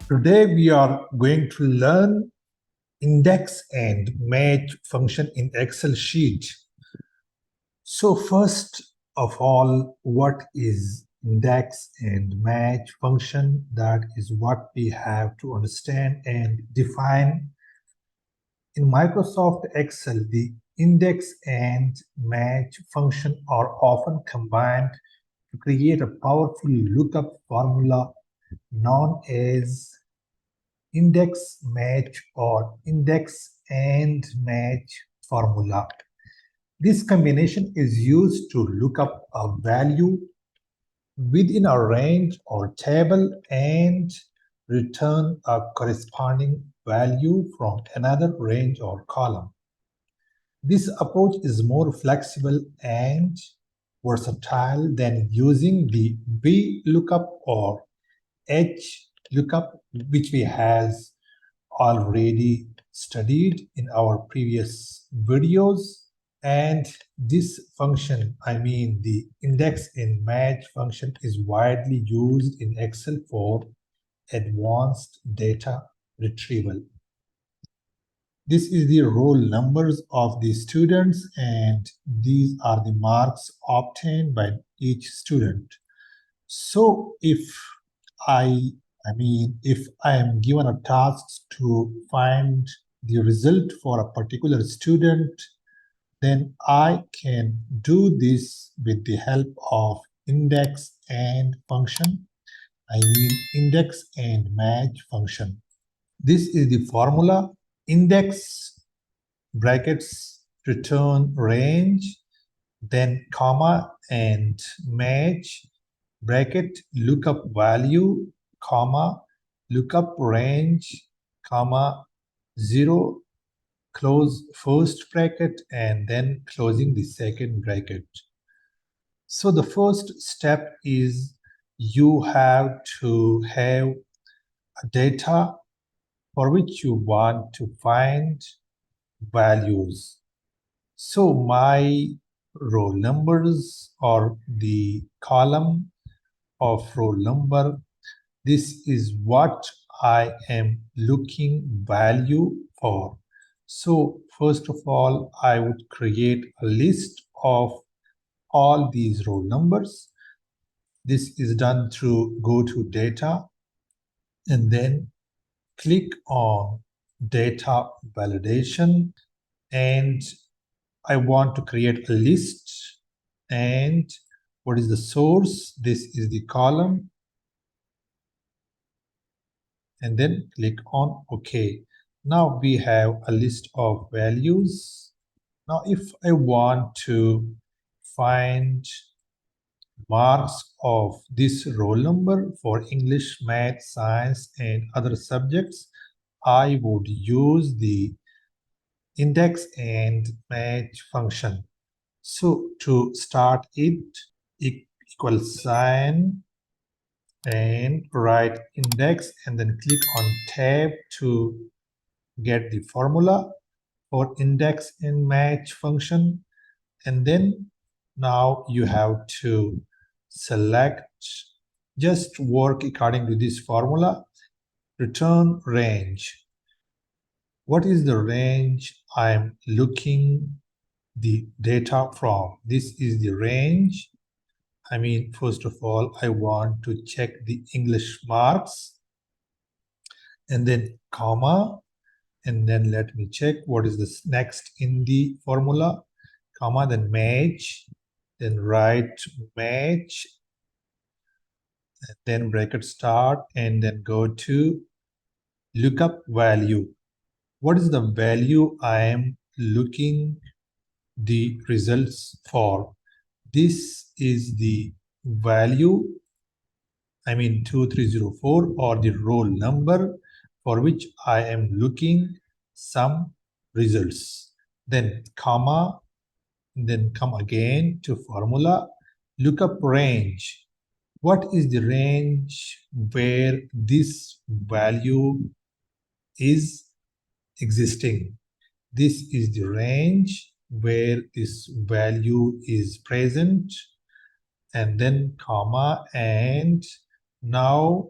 Today we are going to learn index and match function in Excel sheet. So first of all, what is index and match function? That is what we have to understand and define. In Microsoft Excel, the index and match function are often combined to create a powerful lookup formula known as index match or index and match formula. This combination is used to look up a value within a range or table and return a corresponding value from another range or column. This approach is more flexible and versatile than using the VLOOKUP or HLOOKUP, which we has already studied in our previous videos. And this function, the index and match function, is widely used in Excel for advanced data retrieval. This is the roll numbers of the students, and these are the marks obtained by each student. So if I am given a task to find the result for a particular student, then I can do this with the help of index and function. Index and match function. This is the formula. Index brackets return range, then comma and match bracket lookup value, comma lookup range, comma 0, close first bracket, and then closing the second bracket. So the first step is you have to have a data for which you want to find values. So my roll numbers or the column of roll number, this is what I am looking value for. So first of all, I would create a list of all these roll numbers. This is done through go to data and then click on data validation, and I want to create a list. And what is the source? This is the column, and then click on OK. Now we have a list of values. Now if I want to find marks of this roll number for English, Math, Science, and other subjects, I would use the index and match function. So to start it, equal sign and write index and then click on tab to get the formula for index and match function. And then now you have to select, just work according to this formula, return range. What is the range I'm looking the data from? This is the range. First of all, I want to check the English marks, and then comma, and then let me check what is this next in the formula, comma, then match, then write match, and then bracket start, and then go to lookup value. What is the value I am looking the results for? This is the value, 2304, or the roll number for which I am looking some results. Then comma, then come again to formula, lookup range. What is the range where this value is existing? This is the range where this value is present, and then comma, and now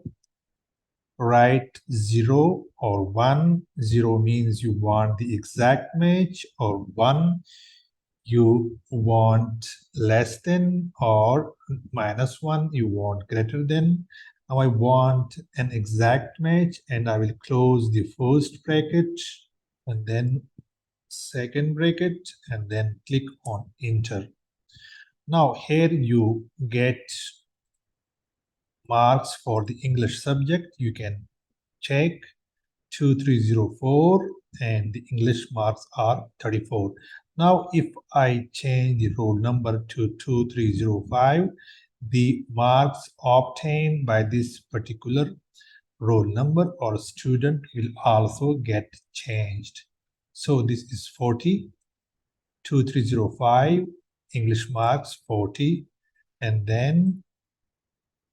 write 0 or 1. 0 means you want the exact match, or 1 you want less than, or -1 you want greater than. Now I want an exact match, and I will close the first bracket and then second bracket and then click on enter. Now here you get marks for the English subject. You can check 2304 and the English marks are 34. Now if I change the roll number to 2305, the marks obtained by this particular roll number or student will also get changed. So this is 40, 2305, English marks 40, and then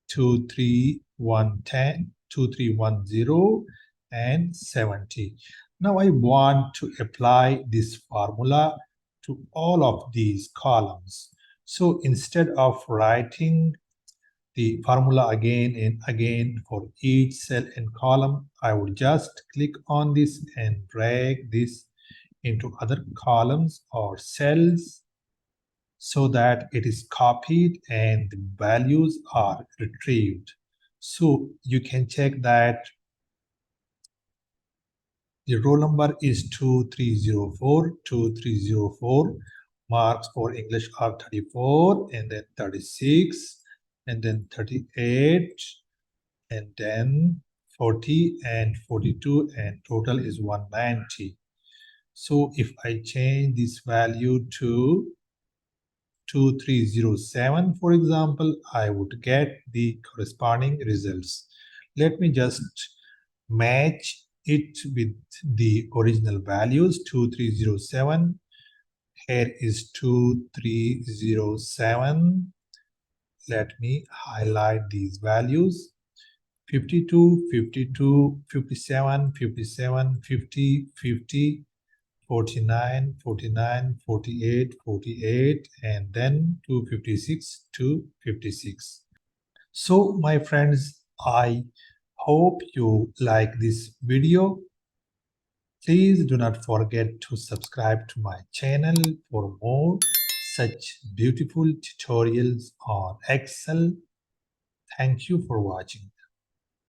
23110, 2310, and 70. Now I want to apply this formula to all of these columns. So instead of writing the formula again and again for each cell and column, I will just click on this and drag this into other columns or cells so that it is copied and the values are retrieved. So you can check that the roll number is 2304, 2304. Marks for English are 34, and then 36, and then 38, and then 40 and 42, and total is 190. So if I change this value to 2307, for example, I would get the corresponding results. Let me just match it with the original values. 2307, here is 2307. Let me highlight these values. 52, 52, 57, 57, 50, 50, 49, 49, 48, 48, and then 256, 256. So my friends, I hope you like this video. Please do not forget to subscribe to my channel for more such beautiful tutorials on Excel. Thank you for watching.